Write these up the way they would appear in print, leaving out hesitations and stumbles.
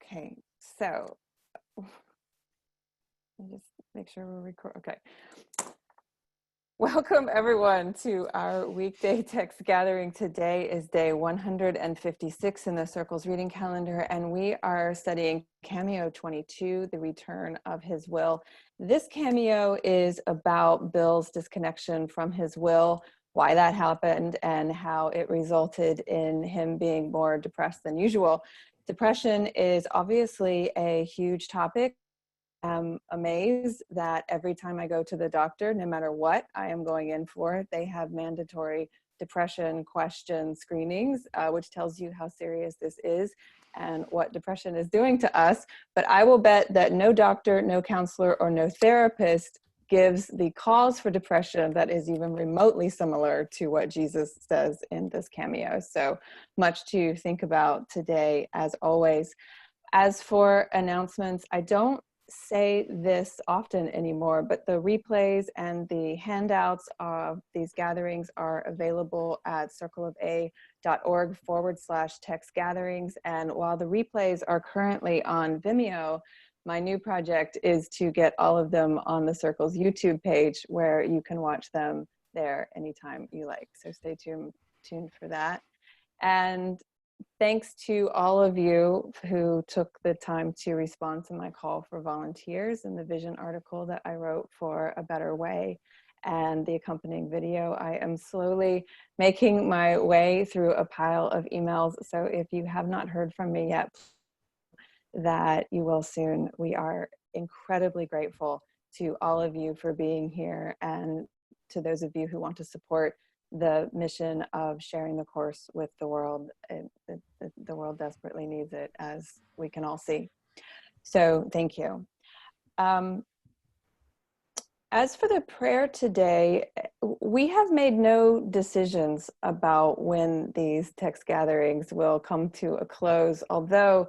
Okay, so let me just make sure we're recording. Okay. Welcome everyone to our weekday text gathering. Today is day 156 in the Circle's reading calendar, and we are studying Cameo 22, the return of his will. This cameo is about Bill's disconnection from his will, why that happened, and how it resulted in him being more depressed than usual. Depression is obviously a huge topic. I'm amazed that every time I go to the doctor, no matter what I am going in for, they have mandatory depression question screenings, which tells you how serious this is and what depression is doing to us. But I will bet that no doctor, no counselor, or no therapist gives the cause for depression that is even remotely similar to what Jesus says in this cameo. So much to think about today, as always. As for announcements, I don't say this often anymore, but the replays and the handouts of these gatherings are available at circleofa.org/text gatherings. And while the replays are currently on Vimeo, my new project is to get all of them on the Circle's YouTube page, where you can watch them there anytime you like. So stay tuned for that. And thanks to all of you who took the time to respond to my call for volunteers in the Vision article that I wrote for A Better Way and the accompanying video. I am slowly making my way through a pile of emails. So if you have not heard from me yet, that you will soon. We are incredibly grateful to all of you for being here, and to those of you who want to support the mission of sharing the course with the world. The world desperately needs it, as we can all see. So thank you. As for the prayer today, we have made no decisions about when these text gatherings will come to a close, although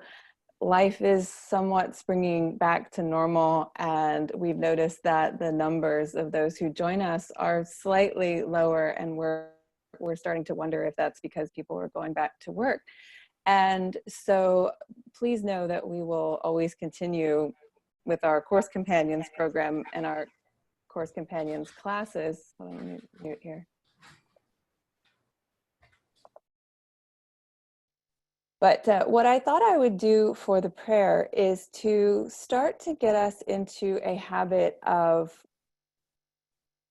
life is somewhat springing back to normal, and we've noticed that the numbers of those who join us are slightly lower, and we're starting to wonder if that's because people are going back to work. And so please know that we will always continue with our Course Companions program and our Course Companions classes. Hold on, let me mute here. But what I thought I would do for the prayer is to start to get us into a habit of,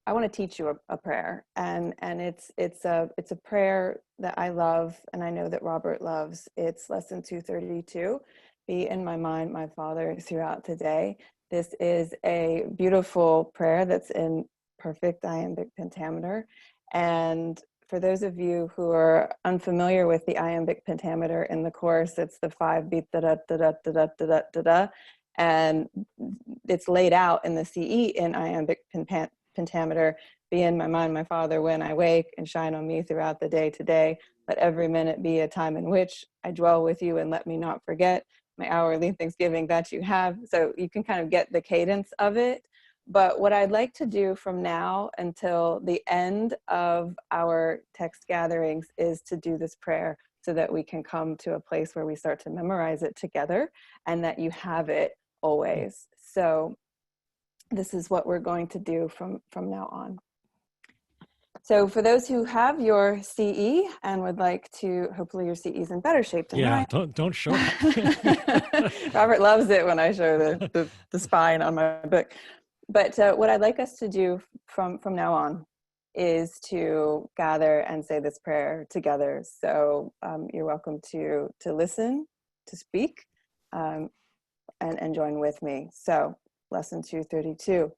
I want to teach you a prayer, and it's a prayer that I love, and I know that Robert loves. It's lesson 232, be in my mind, my Father, throughout the day. This is a beautiful prayer that's in perfect iambic pentameter, and for those of you who are unfamiliar with the iambic pentameter in the course, it's the 5 beat da da da da da da da da da, and it's laid out in the CE in iambic pentameter. Be in my mind, my Father, when I wake, and shine on me throughout the day today. Let every minute be a time in which I dwell with you, and let me not forget my hourly thanksgiving that you have. So you can kind of get the cadence of it. But what I'd like to do from now until the end of our text gatherings is to do this prayer, so that we can come to a place where we start to memorize it together, and that you have it always. So this is what we're going to do from now on. So for those who have your CE and would like to, hopefully your CE is in better shape than mine. Yeah, don't show it. Robert loves it when I show the spine on my book. But what I'd like us to do from now on is to gather and say this prayer together. So you're welcome to listen, to speak, and join with me. So lesson 232,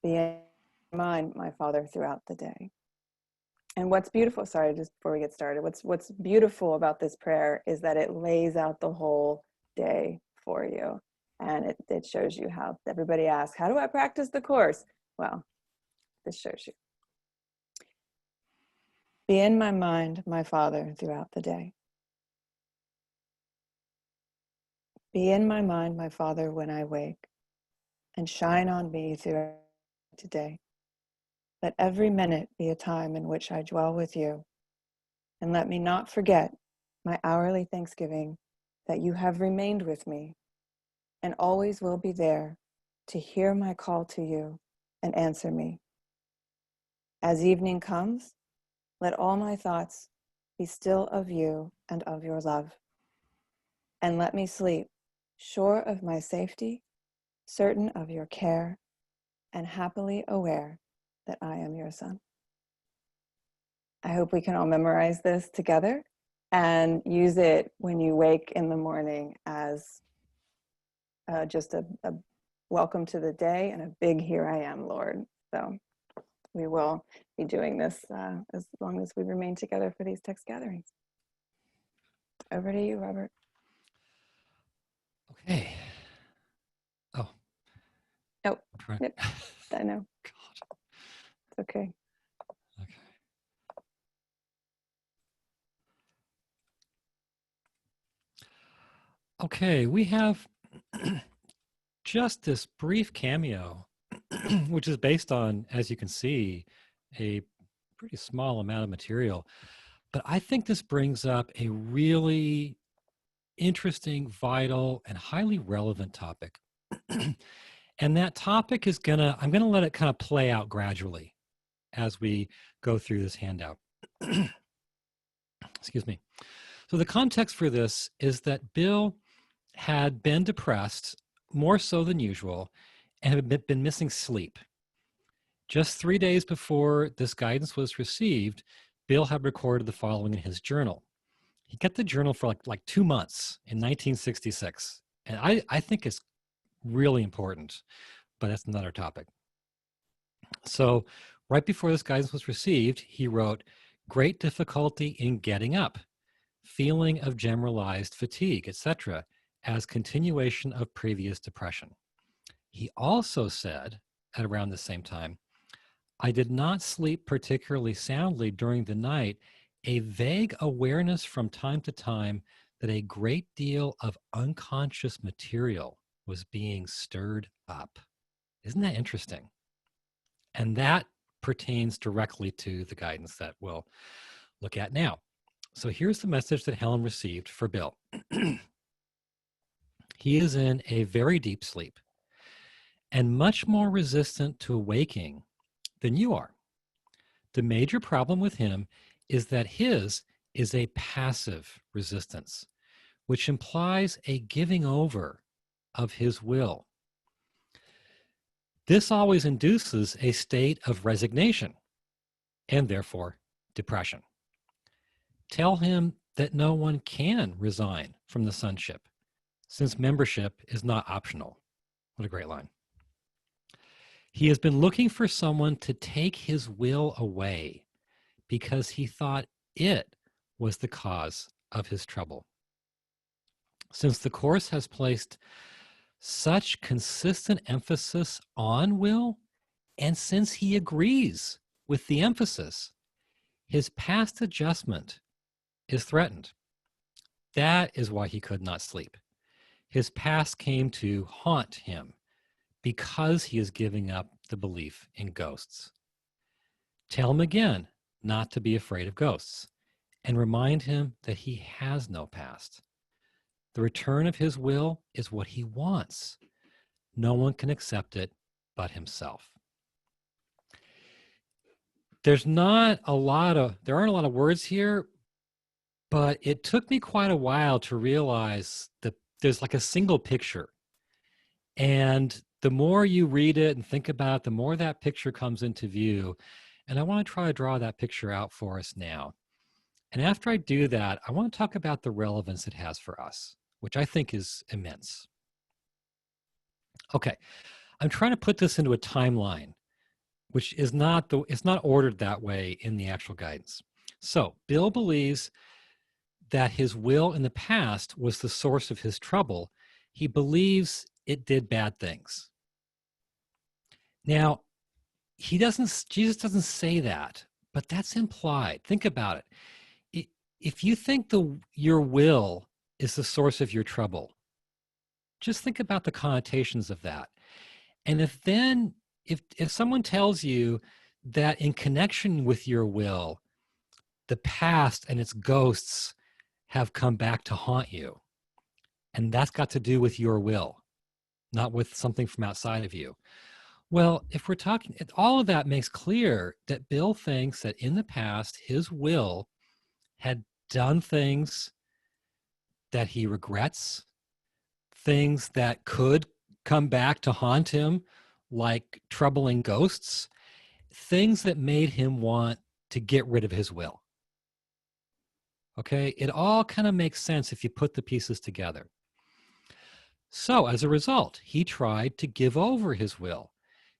be in mind, my Father, throughout the day. And what's beautiful, sorry, just before we get started, what's beautiful about this prayer is that it lays out the whole day for you. And it shows you how. Everybody asks, how do I practice the course? Well, this shows you. Be in my mind, my Father, throughout the day. Be in my mind, my Father, when I wake, and shine on me throughout today. Let every minute be a time in which I dwell with you, and let me not forget my hourly thanksgiving that you have remained with me and always will be there to hear my call to you and answer me. As evening comes, let all my thoughts be still of you and of your love. And let me sleep, sure of my safety, certain of your care, and happily aware that I am your son. I hope we can all memorize this together and use it when you wake in the morning as just a welcome to the day and a big here I am, Lord. So we will be doing this as long as we remain together for these text gatherings. Over to you, Robert. Okay. Oh. Oh, yep. I know. God. It's okay. Okay. Okay, we have just this brief cameo, which is based on, as you can see, a pretty small amount of material. But I think this brings up a really interesting, vital, and highly relevant topic. And that topic is I'm gonna let it kind of play out gradually as we go through this handout. Excuse me. So the context for this is that Bill had been depressed more so than usual and had been missing sleep. Just 3 days before this guidance was received, Bill had recorded the following in his journal. He kept the journal for like 2 months in 1966. And I think it's really important, but that's another topic. So right before this guidance was received, he wrote, "Great difficulty in getting up, feeling of generalized fatigue, etc., as continuation of previous depression." He also said, at around the same time, "I did not sleep particularly soundly during the night, a vague awareness from time to time that a great deal of unconscious material was being stirred up." Isn't that interesting? And that pertains directly to the guidance that we'll look at now. So here's the message that Helen received for Bill. He is in a very deep sleep and much more resistant to awaking than you are. The major problem with him is that his is a passive resistance, which implies a giving over of his will. This always induces a state of resignation and therefore depression. Tell him that no one can resign from the sonship, since membership is not optional. What a great line. He has been looking for someone to take his will away because he thought it was the cause of his trouble. Since the Course has placed such consistent emphasis on will, and since he agrees with the emphasis, his past adjustment is threatened. That is why he could not sleep. His past came to haunt him because he is giving up the belief in ghosts. Tell him again not to be afraid of ghosts and remind him that he has no past. The return of his will is what he wants. No one can accept it but himself. There aren't a lot of words here, but it took me quite a while to realize that there's like a single picture. And the more you read it and think about it, the more that picture comes into view. And I want to try to draw that picture out for us now. And after I do that, I want to talk about the relevance it has for us, which I think is immense. Okay, I'm trying to put this into a timeline, which is it's not ordered that way in the actual guidance. So Bill believes that his will in the past was the source of his trouble. He believes it did bad things. Now, Jesus doesn't say that, but that's implied. Think about it. If you think your will is the source of your trouble, just think about the connotations of that. And if someone tells you that in connection with your will, the past and its ghosts have come back to haunt you, And that's got to do with your will, not with something from outside of you. Well, if we're talking, all of that makes clear that Bill thinks that in the past, his will had done things that he regrets, things that could come back to haunt him, like troubling ghosts, things that made him want to get rid of his will. Okay, it all kind of makes sense if you put the pieces together. So as a result, he tried to give over his will.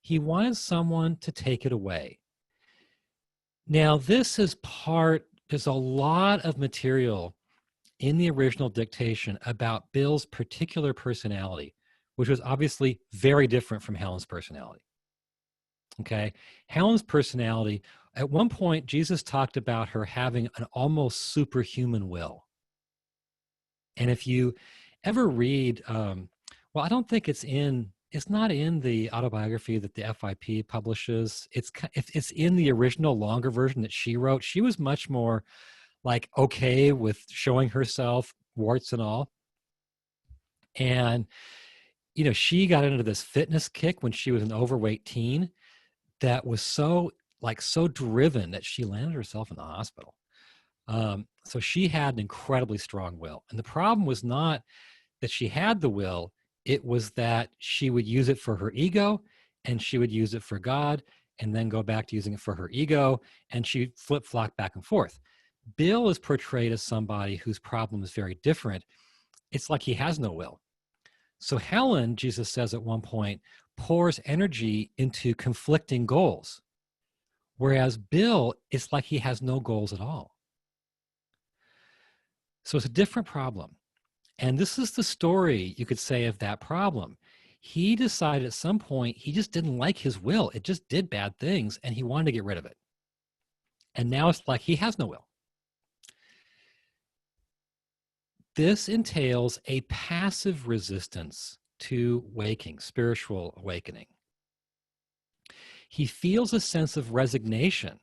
He wanted someone to take it away. Now, this is there's a lot of material in the original dictation about Bill's particular personality, which was obviously very different from Helen's personality. Okay, Helen's personality, at one point, Jesus talked about her having an almost superhuman will. And if you ever read, well, I don't think it's not in the autobiography that the FIP publishes. It's in the original longer version that she wrote. She was much more like okay with showing herself, warts and all. And, she got into this fitness kick when she was an overweight teen that was so driven that she landed herself in the hospital. So she had an incredibly strong will. And the problem was not that she had the will, it was that she would use it for her ego and she would use it for God and then go back to using it for her ego, and she flip-flop back and forth. Bill is portrayed as somebody whose problem is very different. It's like he has no will. So Helen, Jesus says at one point, pours energy into conflicting goals, whereas Bill, it's like he has no goals at all. So it's a different problem. And this is the story, you could say, of that problem. He decided at some point he just didn't like his will. It just did bad things, and he wanted to get rid of it. And now it's like he has no will. This entails a passive resistance to waking, spiritual awakening. He feels a sense of resignation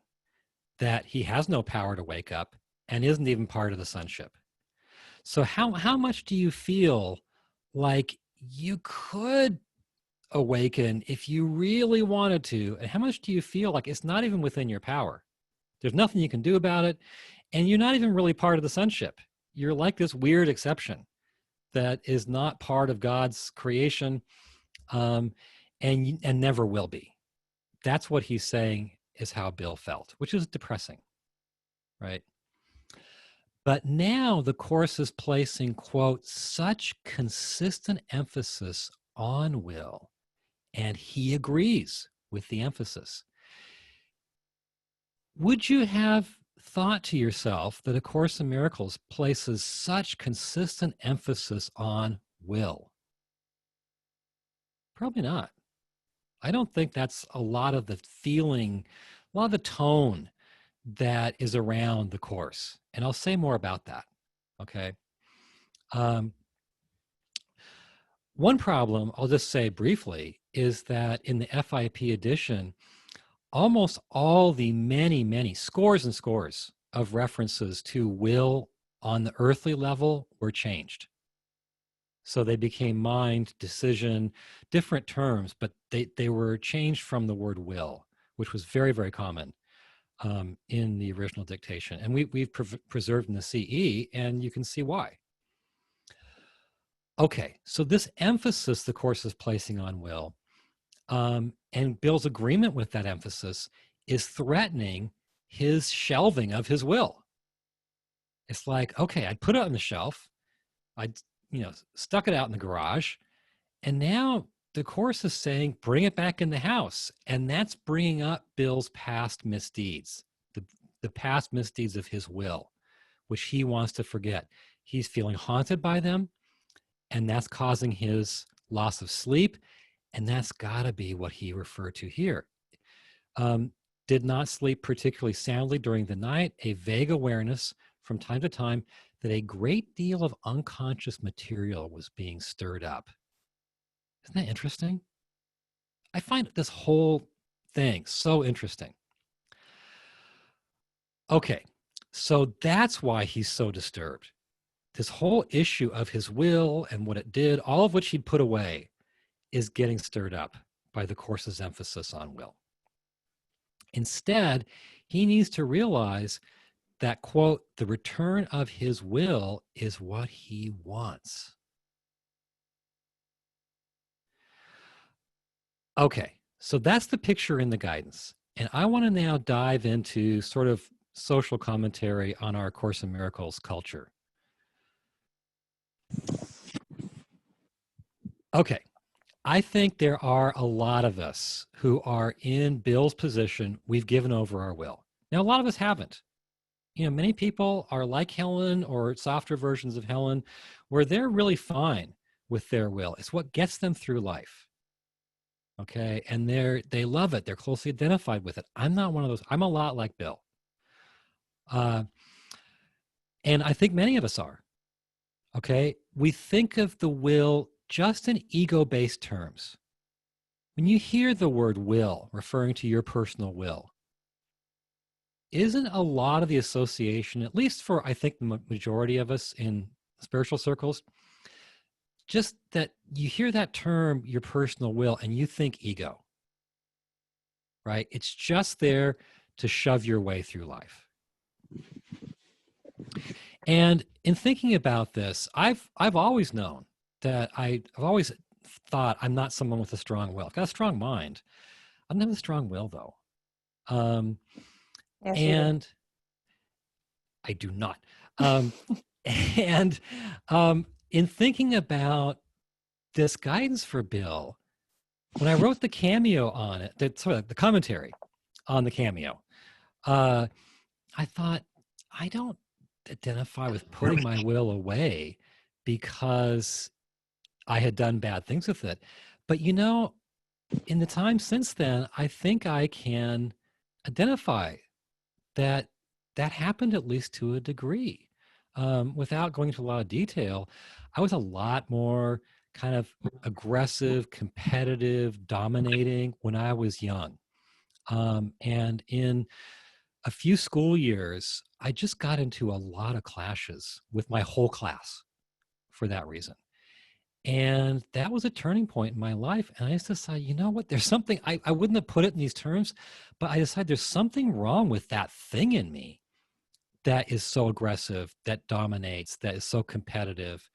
that he has no power to wake up and isn't even part of the sonship. So how much do you feel like you could awaken if you really wanted to? And how much do you feel like it's not even within your power? There's nothing you can do about it. And you're not even really part of the sonship. You're like this weird exception that is not part of God's creation, and never will be. That's what he's saying is how Bill felt, which is depressing, right? But now the Course is placing, quote, such consistent emphasis on will, and he agrees with the emphasis. Would you have thought to yourself that A Course in Miracles places such consistent emphasis on will? Probably not. I don't think that's a lot of the feeling, a lot of the tone that is around the Course. And I'll say more about that, okay? One problem, I'll just say briefly, is that in the FIP edition, almost all the many scores and scores of references to will on the earthly level were changed. So they became mind, decision, different terms, but they were changed from the word will, which was very, very common in the original dictation. And we've preserved in the CE, and you can see why. Okay, so this emphasis the Course is placing on will, and Bill's agreement with that emphasis is threatening his shelving of his will. It's like, okay, I put it on the shelf, I stuck it out in the garage, and now the Course is saying, bring it back in the house. And that's bringing up Bill's past misdeeds, the past misdeeds of his will, which he wants to forget. He's feeling haunted by them, and that's causing his loss of sleep. And that's got to be what he referred to here. Did not sleep particularly soundly during the night, a vague awareness from time to time that a great deal of unconscious material was being stirred up. Isn't that interesting? I find this whole thing so interesting. Okay, so that's why he's so disturbed. this whole issue of his will and what it did, all of which he'd put away, is getting stirred up by the Course's emphasis on will. Instead, he needs to realize that, quote, the return of his will is what he wants. Okay, so that's the picture in the guidance. And I want to now dive into sort of social commentary on our Course in Miracles culture. Okay, I think there are a lot of us who are in Bill's position. We've given over our will. Now, a lot of us haven't. You know, many people are like Helen or softer versions of Helen, where they're really fine with their will. It's what gets them through life. Okay, and they love it. They're closely identified with it. I'm not one of those. I'm a lot like Bill. And I think many of us are. Okay, we think of the will just in ego-based terms. When you hear the word will referring to your personal will, isn't a lot of the association, at least for I think the majority of us in spiritual circles, just that you hear that term, your personal will, and you think ego, right? It's just there to shove your way through life. And in thinking about this, I've always known that I've always thought I'm not someone with a strong will. I've got a strong mind. I don't have a strong will, though. Yes, and I do not. And in thinking about this guidance for Bill, when I wrote the Cameo on it, the commentary on the Cameo, I thought, I don't identify with putting my will away because I had done bad things with it. But, you know, in the time since then, I think I can identify that happened at least to a degree. Without going into a lot of detail, I was a lot more kind of aggressive, competitive, dominating when I was young. And in a few school years, I just got into a lot of clashes with my whole class for that reason. And that was a turning point in my life. And I just decided, you know what, there's something, I wouldn't have put it in these terms, but I decided there's something wrong with that thing in me that is so aggressive, that dominates, that is so competitive.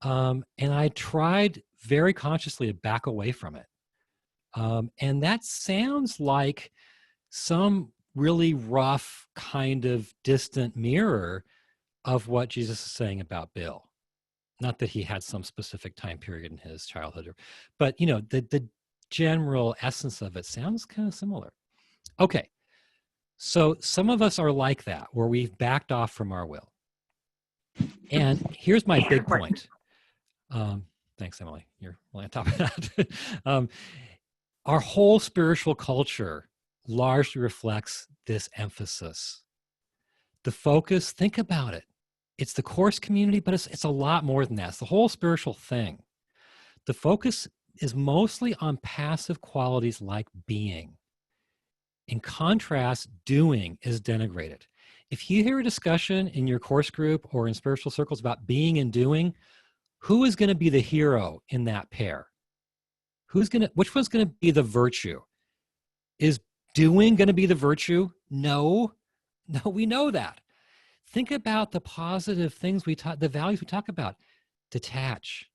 And I tried very consciously to back away from it. And that sounds like some really rough kind of distant mirror of what Jesus is saying about Bill. Not that he had some specific time period in his childhood, but you know, the general essence of it sounds kind of similar. Okay, so some of us are like that, where we've backed off from our will. And here's my big point. Thanks, Emily. You're really on top of that. Our whole spiritual culture largely reflects this emphasis. The focus, think about it. It's the Course community, but it's a lot more than that. It's the whole spiritual thing. The focus is mostly on passive qualities like being. In contrast, doing is denigrated. If you hear a discussion in your course group or in spiritual circles about being and doing, who is going to be the hero in that pair? Which one's going to be the virtue? Is doing going to be the virtue? No, we know that. Think about the positive things the values we talk about. Detach,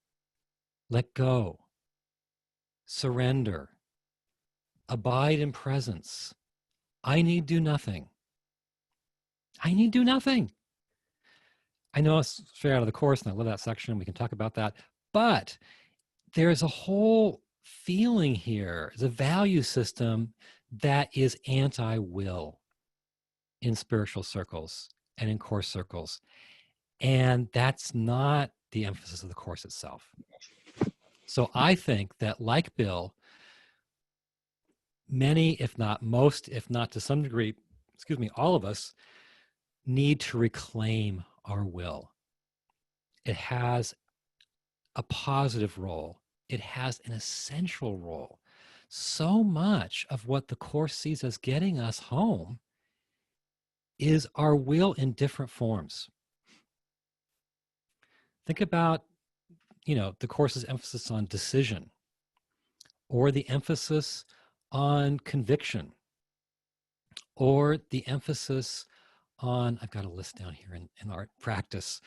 let go, surrender, abide in presence. I need do nothing. I need do nothing. I know it's straight out of the Course, and I love that section. We can talk about that. But there's a whole feeling here, there's a value system that is anti-will in spiritual circles and in Course circles. And that's not the emphasis of the Course itself. So I think that, like Bill, many, if not most, if not to some degree, all of us need to reclaim our will. It has a positive role. It has an essential role. So much of what the Course sees as getting us home is our will in different forms. Think about, the course's emphasis on decision, or the emphasis on conviction, or the emphasis on, I've got a list down here in art practice,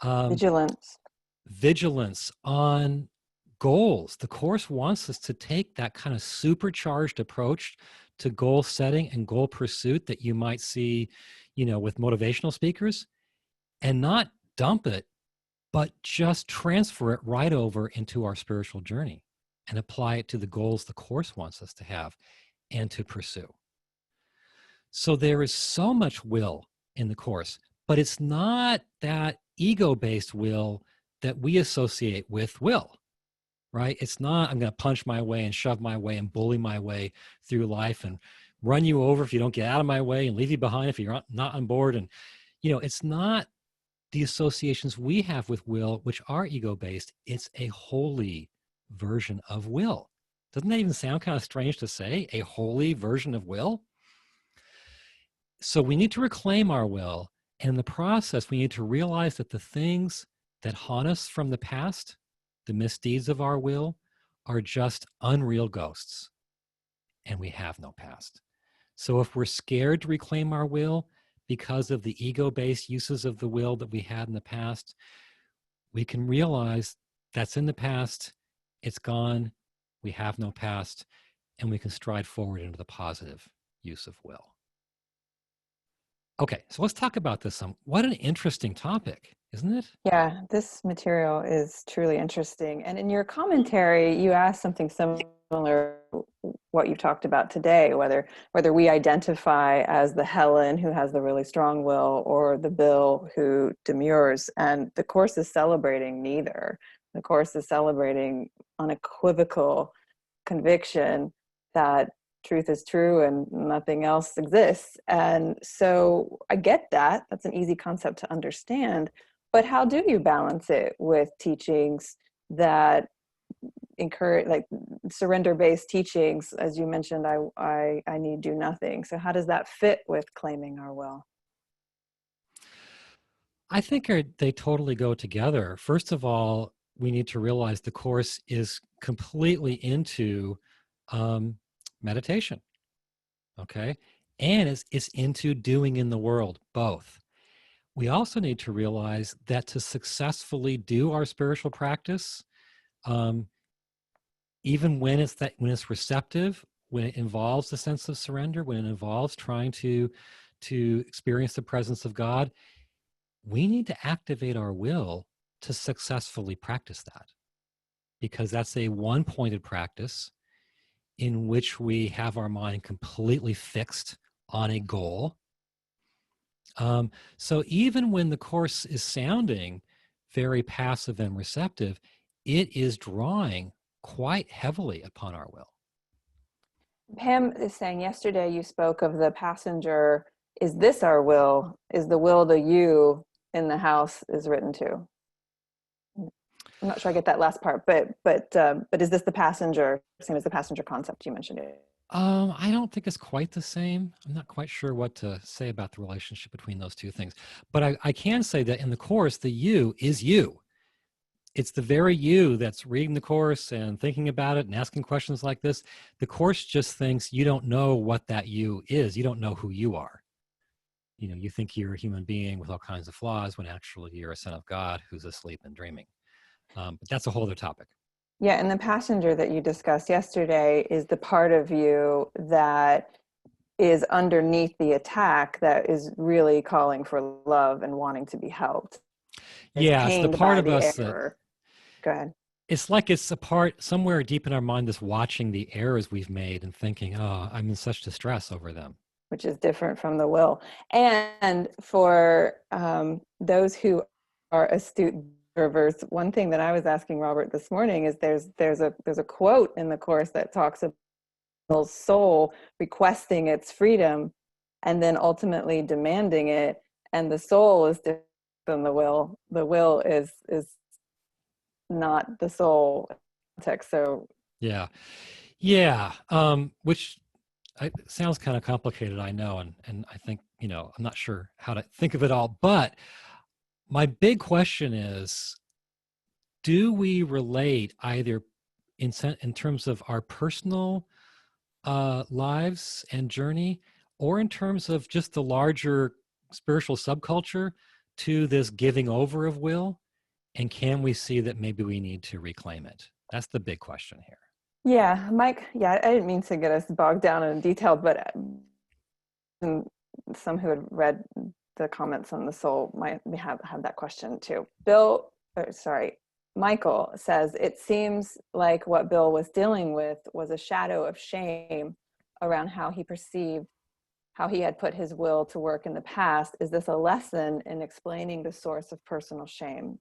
Vigilance. vigilance, on goals. The course wants us to take that kind of supercharged approach to goal setting and goal pursuit that you might see, with motivational speakers, and not dump it, but just transfer it right over into our spiritual journey and apply it to the goals the course wants us to have and to pursue. So there is so much will in the course, but it's not that ego-based will that we associate with will, right? It's not, I'm going to punch my way and shove my way and bully my way through life and run you over if you don't get out of my way and leave you behind if you're not on board. And, it's not the associations we have with will, which are ego-based. It's a holy version of will. Doesn't that even sound kind of strange to say? A holy version of will? So we need to reclaim our will. And in the process, we need to realize that the things that haunt us from the past, the misdeeds of our will, are just unreal ghosts. And we have no past. So if we're scared to reclaim our will because of the ego-based uses of the will that we had in the past, we can realize that's in the past, it's gone, we have no past, and we can stride forward into the positive use of will. Okay, so let's talk about this some. What an interesting topic, isn't it? Yeah, this material is truly interesting. And in your commentary, you asked something similar to what you talked about today, whether we identify as the Helen who has the really strong will or the Bill who demurs. And the Course is celebrating neither. The Course is celebrating unequivocal conviction that truth is true and nothing else exists. And so I get that. That's an easy concept to understand. But how do you balance it with teachings that encourage, like surrender-based teachings? As you mentioned, I need do nothing. So how does that fit with claiming our will? I think they totally go together. First of all, we need to realize the Course is completely into meditation, okay? And it's into doing in the world, both. We also need to realize that to successfully do our spiritual practice, even when it's receptive, when it involves the sense of surrender, when it involves trying to experience the presence of God, we need to activate our will to successfully practice that, because that's a one-pointed practice in which we have our mind completely fixed on a goal. So even when the Course is sounding very passive and receptive, it is drawing quite heavily upon our will. Pam is saying yesterday you spoke of the passenger. Is this our will? Is the will the you in the house is written to? I'm not sure I get that last part, but is this the passenger, same as the passenger concept you mentioned it? I don't think it's quite the same. I'm not quite sure what to say about the relationship between those two things. But I can say that in the Course, the you is you. It's the very you that's reading the Course and thinking about it and asking questions like this. The Course just thinks you don't know what that you is. You don't know who you are. You think you're a human being with all kinds of flaws when actually you're a son of God who's asleep and dreaming. But that's a whole other topic. Yeah, and the passenger that you discussed yesterday is the part of you that is underneath the attack, that is really calling for love and wanting to be helped. It's Yeah, it's the pained part by of the us that, error. Go ahead. it's like it's a part somewhere deep in our mind that's watching the errors we've made and thinking, oh, I'm in such distress over them. Which is different from the will. And for those who are astute observers, one thing that I was asking Robert this morning is there's a quote in the Course that talks about the soul requesting its freedom and then ultimately demanding it, and the soul is different than the will. The will is not the soul text. So yeah, which sounds kind of complicated, I know, and I think I'm not sure how to think of it all. But my big question is, do we relate either in terms of our personal lives and journey, or in terms of just the larger spiritual subculture to this giving over of will? And can we see that maybe we need to reclaim it? That's the big question here. Yeah, Mike, yeah, I didn't mean to get us bogged down in detail, but some who had read the comments on the soul might have that question too. Michael says, it seems like what Bill was dealing with was a shadow of shame around how he perceived how he had put his will to work in the past. Is this a lesson in explaining the source of personal shame?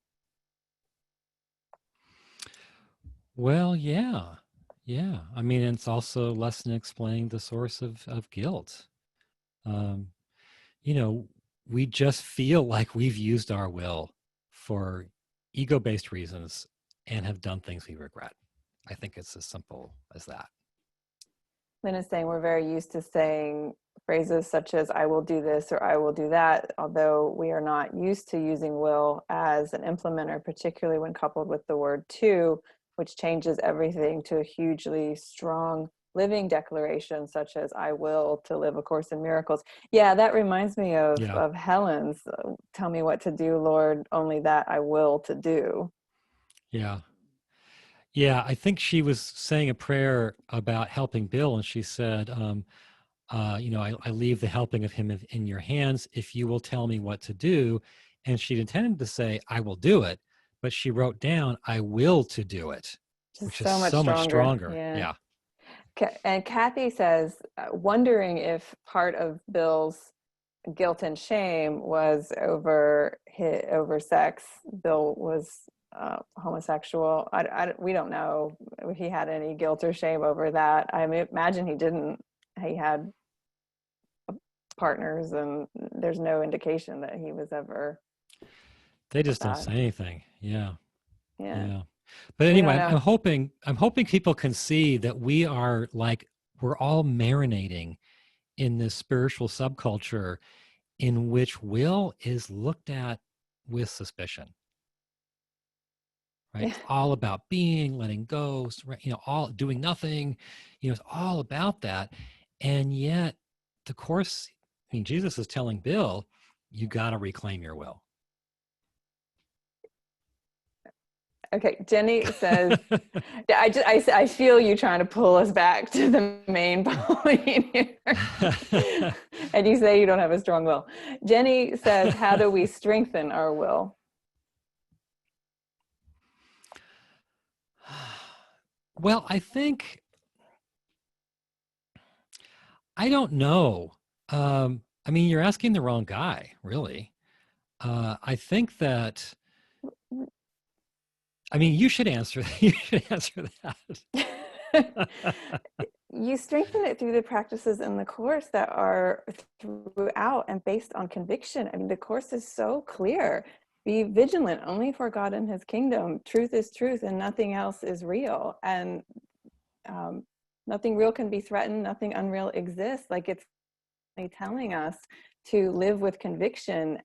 Well, yeah. Yeah. I mean, it's also a lesson in explaining the source of guilt. You know, we just feel like we've used our will for ego-based reasons and have done things we regret. I think it's as simple as that. Lynn is saying we're very used to saying phrases such as "I will do this" or "I will do that," although we are not used to using will as an implementer, particularly when coupled with the word "to," which changes everything to a hugely strong living declaration, such as "I will to live a course in miracles." Yeah, that reminds me of Yeah. Helen's "Tell me what to do, Lord, only that I will to do." Yeah. Yeah. I think she was saying a prayer about helping Bill, and she said, you know, I leave the helping of him in your hands if you will tell me what to do. And she'd intended to say, I will do it, but she wrote down, I will to do it, Just which is so much so much stronger. stronger. Yeah. Yeah. And Kathy says, wondering if part of Bill's guilt and shame was over sex. Bill was homosexual. We don't know if he had any guilt or shame over that. I imagine he didn't. He had partners, and there's no indication that he was ever They just don't that. say anything. Yeah. Yeah, Yeah. But we don't anyway, know. I'm hoping people can see that we are like, we're all marinating in this spiritual subculture in which will is looked at with suspicion. Right? Yeah. It's all about being, letting go, you know, all doing nothing, you know, it's all about that. And yet the course, I mean, Jesus is telling Bill, you got to reclaim your will. Okay, Jenny says, I feel you trying to pull us back to the main point here. And you say you don't have a strong will. Jenny says, how do we strengthen our will? Well, I don't know. I mean, you're asking the wrong guy, really. I think that, I mean, you should answer. You should answer that. You strengthen it through the practices in the course that are throughout and based on conviction. I mean, the course is so clear. Be vigilant only for God and his kingdom. Truth is truth and nothing else is real. And nothing real can be threatened. Nothing unreal exists. Like, it's telling us to live with conviction.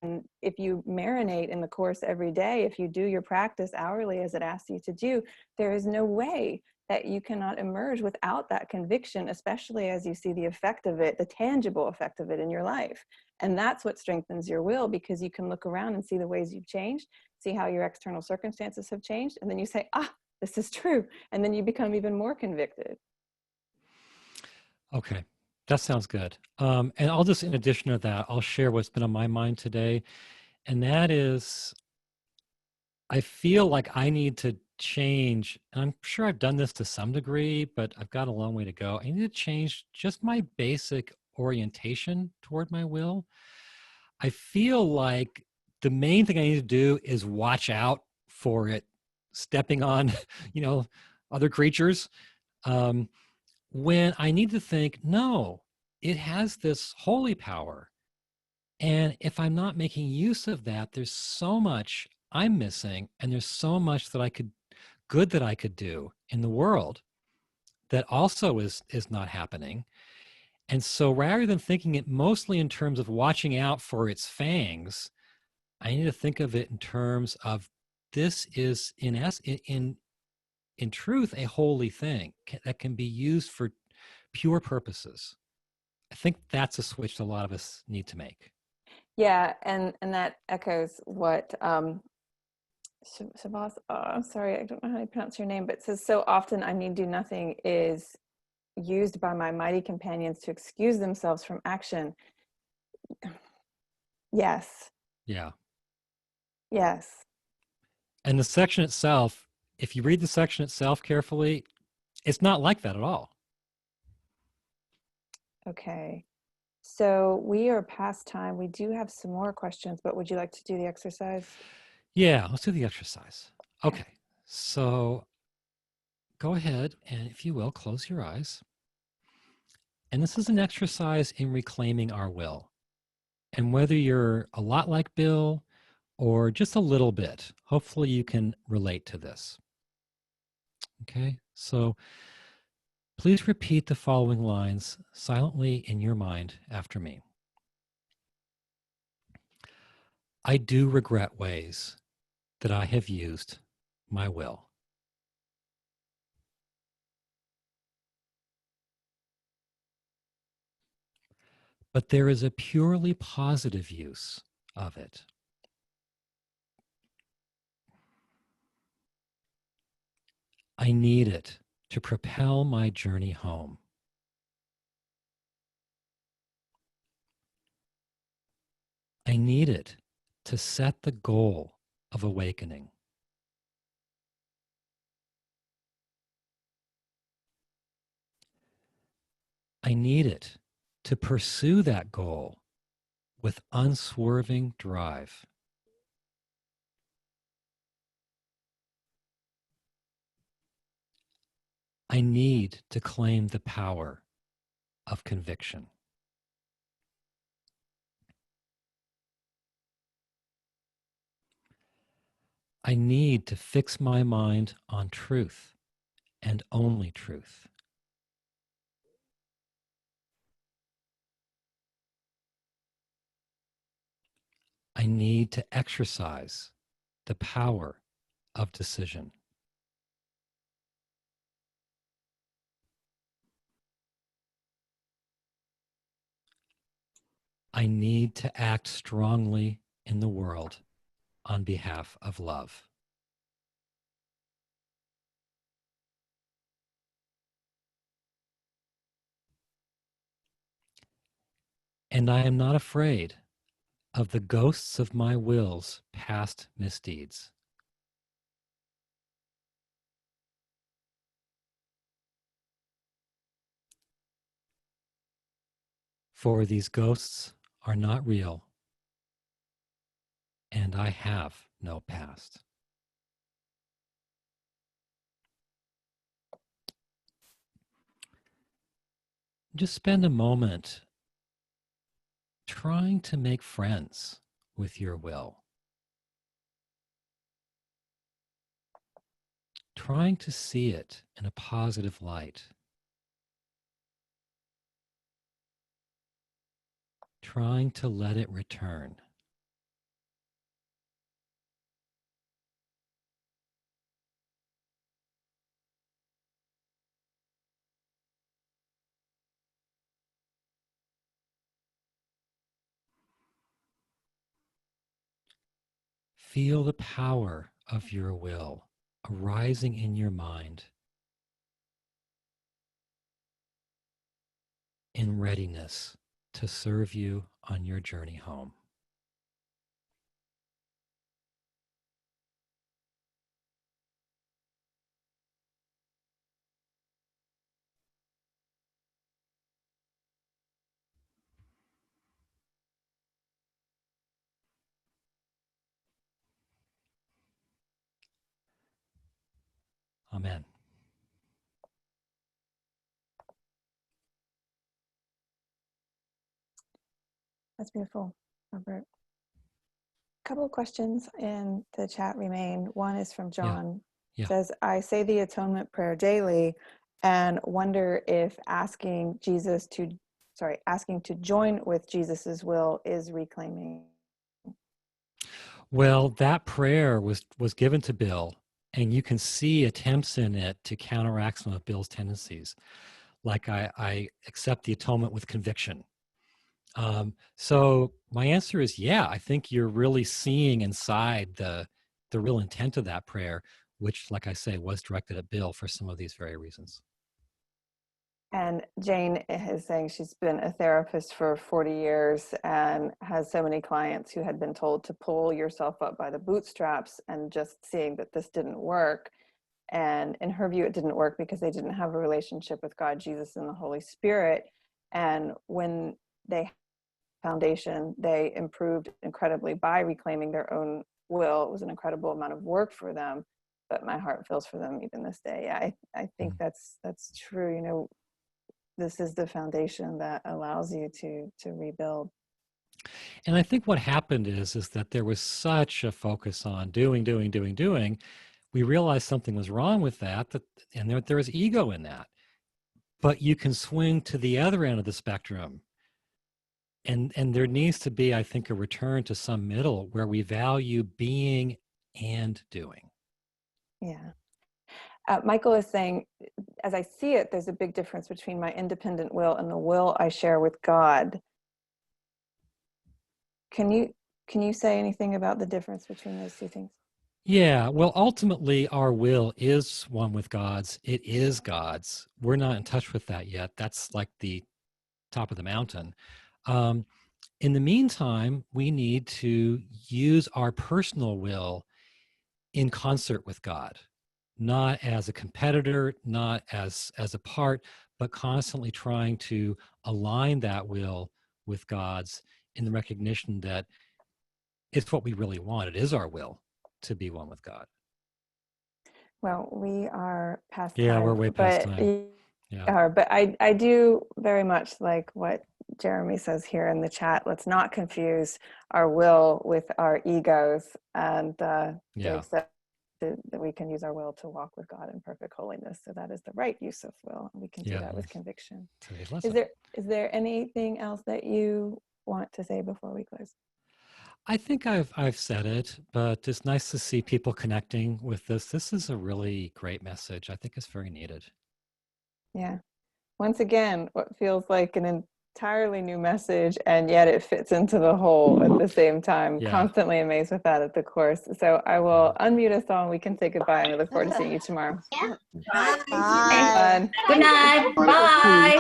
And if you marinate in the course every day, if you do your practice hourly as it asks you to do, there is no way that you cannot emerge without that conviction, especially as you see the effect of it, the tangible effect of it in your life. And that's what strengthens your will, because you can look around and see the ways you've changed, see how your external circumstances have changed, and then you say, this is true. And then you become even more convicted. Okay, that sounds good. And I'll just, in addition to that, I'll share what's been on my mind today. And that is, I feel like I need to change, and I'm sure I've done this to some degree, but I've got a long way to go. I need to change just my basic orientation toward my will. I feel like the main thing I need to do is watch out for it stepping on, you know, other creatures. When I need to think, no, it has this holy power. And if I'm not making use of that, there's so much I'm missing, and there's so much that I could do in the world that also is not happening. And so rather than thinking it mostly in terms of watching out for its fangs, I need to think of it in terms of this is in truth a holy thing that can be used for pure purposes. I think that's a switch a lot of us need to make. Yeah, and that echoes what Shabazz, I'm sorry, I don't know how to pronounce your name, but it says, so often I need do nothing is used by my mighty companions to excuse themselves from action. Yes. Yeah. Yes. And the section itself, if you read the section itself carefully, it's not like that at all. Okay. So we are past time. We do have some more questions, but would you like to do the exercise? Yeah, let's do the exercise. Okay. So go ahead and, if you will, close your eyes. And this is an exercise in reclaiming our will. And whether you're a lot like Bill or just a little bit, hopefully you can relate to this. Okay, so please repeat the following lines silently in your mind after me. I do regret ways that I have used my will. But there is a purely positive use of it. I need it to propel my journey home. I need it to set the goal of awakening. I need it to pursue that goal with unswerving drive. I need to claim the power of conviction. I need to fix my mind on truth and only truth. I need to exercise the power of decision. I need to act strongly in the world on behalf of love. And I am not afraid of the ghosts of my will's past misdeeds. For these ghosts are not real, and I have no past. Just spend a moment trying to make friends with your will, trying to see it in a positive light, trying to let it return. Feel the power of your will arising in your mind in readiness to serve you on your journey home. Amen. That's beautiful, Robert. A couple of questions in the chat remain. One is from John. Yeah. Says, I say the atonement prayer daily and wonder if asking to join with Jesus's will is reclaiming. Well, that prayer was given to Bill, and you can see attempts in it to counteract some of Bill's tendencies. Like I accept the atonement with conviction. So my answer is, yeah, I think you're really seeing inside the real intent of that prayer, which, like I say, was directed at Bill for some of these very reasons. And Jane is saying she's been a therapist for 40 years and has so many clients who had been told to pull yourself up by the bootstraps, and just seeing that this didn't work. And in her view, it didn't work because they didn't have a relationship with God, Jesus, and the Holy Spirit. And when they had a foundation, they improved incredibly by reclaiming their own will. It was an incredible amount of work for them, but my heart feels for them even this day. I think that's true. You know, this is the foundation that allows you to rebuild. And I think what happened is that there was such a focus on doing. We realized something was wrong with that, and there was ego in that. But you can swing to the other end of the spectrum, and there needs to be, I think, a return to some middle where we value being and doing. Yeah. Michael is saying, as I see it, there's a big difference between my independent will and the will I share with God. Can you say anything about the difference between those two things? Yeah, well, ultimately, our will is one with God's. It is God's. We're not in touch with that yet. That's like the top of the mountain. In the meantime, we need to use our personal will in concert with God, not as a competitor, not as a part, but constantly trying to align that will with God's, in the recognition that it's what we really want. It is our will to be one with God. Well, we are past Yeah, we're time, way past but time. Yeah. I do very much like what Jeremy says here in the chat. Let's not confuse our will with our egos, and to Yeah. accept that we can use our will to walk with God in perfect holiness. So that is the right use of will, and we can do that with conviction. Today's lesson. Is there anything else that you want to say before we close? I think I've said it, but it's nice to see people connecting with this. This is a really great message. I think it's very needed. Yeah. Once again, what feels like an entirely new message, and yet it fits into the whole at the same time. Yeah. Constantly amazed with that at the course. So I will unmute us all and we can say goodbye, and we look forward to seeing you tomorrow. Bye. Bye. Good night. Bye.